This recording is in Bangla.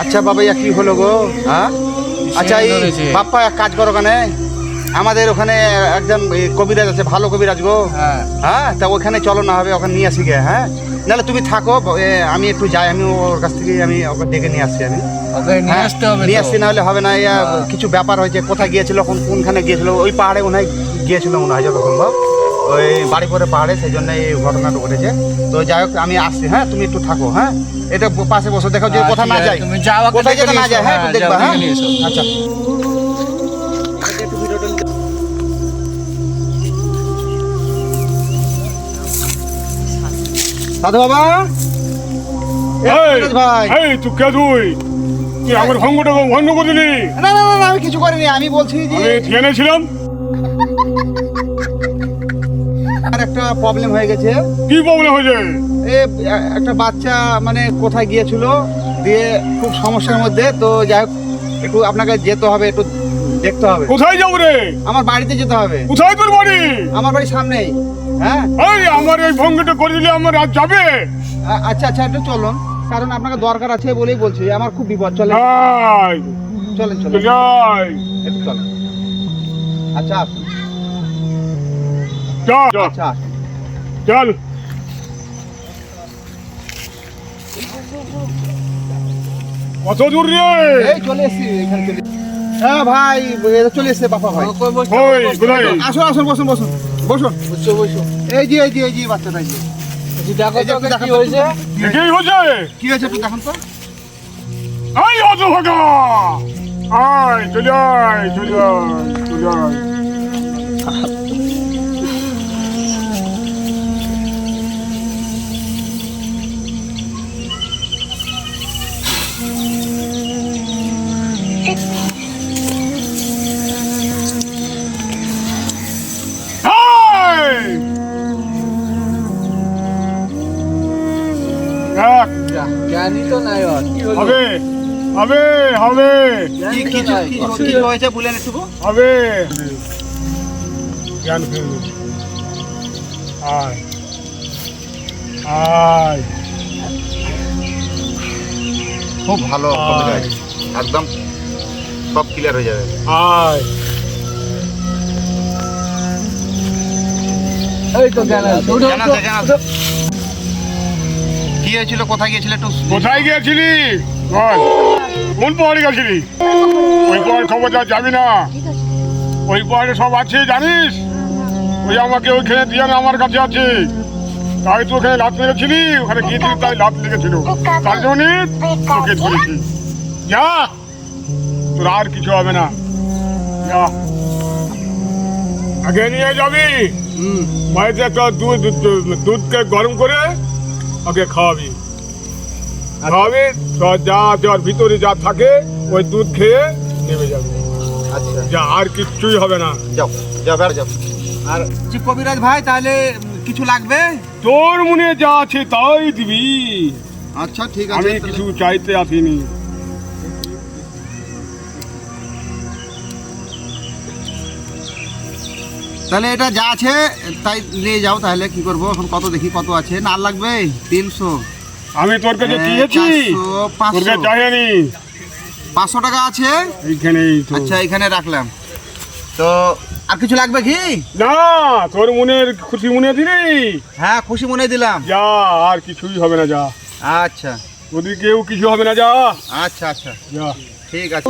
আচ্ছা বাবা ইয়া কি হলো গো? হ্যাঁ আচ্ছা এই বাপ্পা এক কাজ করো ওখানে, আমাদের ওখানে একজন কবিরাজ আছে, ভালো কবিরাজ গো। হ্যাঁ তা ওখানে চলো না হবে, ওখানে নিয়ে আসি গে। হ্যাঁ নাহলে তুমি থাকো, আমি একটু যাই, আমি ওর কাছ থেকে আমি ওকে ডেকে নিয়ে আসছি। আমি নিয়ে আসছি, নাহলে হবে না। কিছু ব্যাপার হয়েছে, কোথায় গিয়েছিল, কোনখানে গিয়েছিল, ওই পাহাড়ে মনে হয় গিয়েছিল মনে হয় যতক্ষণ সম্ভব, ওই বাড়ি পরে পাহাড়ে, সেই জন্য এই ঘটনাটা ঘটেছে। তো যাই হোক আমি আসছি। হ্যাঁ তুমি একটু থাকো। হ্যাঁ এটা পাশে বসে দেখো যে কোথায় না যায়, কোথায় যেতে না যায়। হ্যাঁ একটু দেখবা। হ্যাঁ আচ্ছা সাধু বাবা। ভাই তুই কে? তুই আমার ভঙ্গটা ভঙ্গ করে দিলি। না না না আমি কিছু করিনি, আমি বলছি যে জেনেছিলাম আর একটা প্রবলেম হয়ে গেছে। কি প্রবলেম হয়েছে? একটা বাচ্চা মানে কোথায় গিয়েছিল, দিয়ে খুব সমস্যার মধ্যে। তো যাই হোক একটু আপনাকে যেতে হবে, একটু দেখতে হবে। কোথায় যাবো রে? আমার বাড়িতে যেতে হবে। কোথায় তোর বাড়ি? আমার বাড়ির সামনেই। হ্যাঁ আমার এই ভঙ্গিটা করে দিলে আমার রাত যাবে। আচ্ছা আচ্ছা একটু চলুন, কারণ আপনাকে দরকার আছে বলেই বলছি, আমার খুব বিপদ। চলেন চলেন চলেন একটু চলেন। আচ্ছা আসুন। আচ্ছা আসুন। চল কত দূর রে? এই চলে এসছি, এখানে চলে। হ্যাঁ ভাই চলে এসছে বাপা ভাই। আসুন আসুন, বসুন বসুন বসুন। এই যে এই যে এই যে বাচ্চাটা, এই যে কি হয়েছে কি হয়েছে একটু দেখুন তো। আয় অত ভাগা, আয় চলে আয় চলে আয় চলে আয়। জানি তো নাই হবে হবে হবে কি হয়েছে বলেন একটু। হবে জ্ঞান ফিরবে। আয় আয়। খুব ভালো কবিরাজ, একদম সব ক্লিয়ার হয়ে যাবে। আয় এই তো কি হয়েছিল, কোথায় গিয়েছিল একটু? কোথায় গিয়েছিলি? বল কোন পাহাড়ে গেছিলি? ওই পাহাড় খবর যাবি না, ওই পাহাড়ে সব আছে জানিস। ওই আমাকে ওইখানে দিয়ে না, আমার কাছে আছে। তাই তো ওখানে লাত মেরেছিলি, ওখানে গিয়েছিলি তাই লাত লেগেছিল, তার জন্য তোকে ধরেছি। যা, তোর আর কিছু হবে না, যা। আগে নিয়ে যাবি বাড়িতে একটা দুধকে গরম করে ওকে খাওয়াবি। খাওয়াবি যা যার ভিতরে যা থাকে ওই দুধ খেয়ে নেমে যাবে। আচ্ছা যা, আর কিচ্ছুই হবে না। যাও যাও যাও। আর চিফ কবিরাজ ভাই তাহলে কিছু লাগবে? তোর মনে যা আছে তাই দিবি। আচ্ছা ঠিক আছে, আমি কিছু চাইতে আসিনি। তাহলে এটা যা আছে তাই নিয়ে যাও। তাহলে কি করবো এখন, কত দেখি কত আছে। না আর লাগবে 300। আমি তোর কাছে দিয়েছি, তোর কাছে চাইনি। 500 টাকা আছে এইখানেই। আচ্ছা এখানে রাখলাম। তো আর কিছু লাগবে কি? না, তোর মনের খুশি মনে দিলি। হ্যাঁ খুশি মনে দিলাম। যা, আর কিছুই হবে না, যা। আচ্ছা ওদিকেও কিছু হবে না, যা। আচ্ছা আচ্ছা যা ঠিক আছে।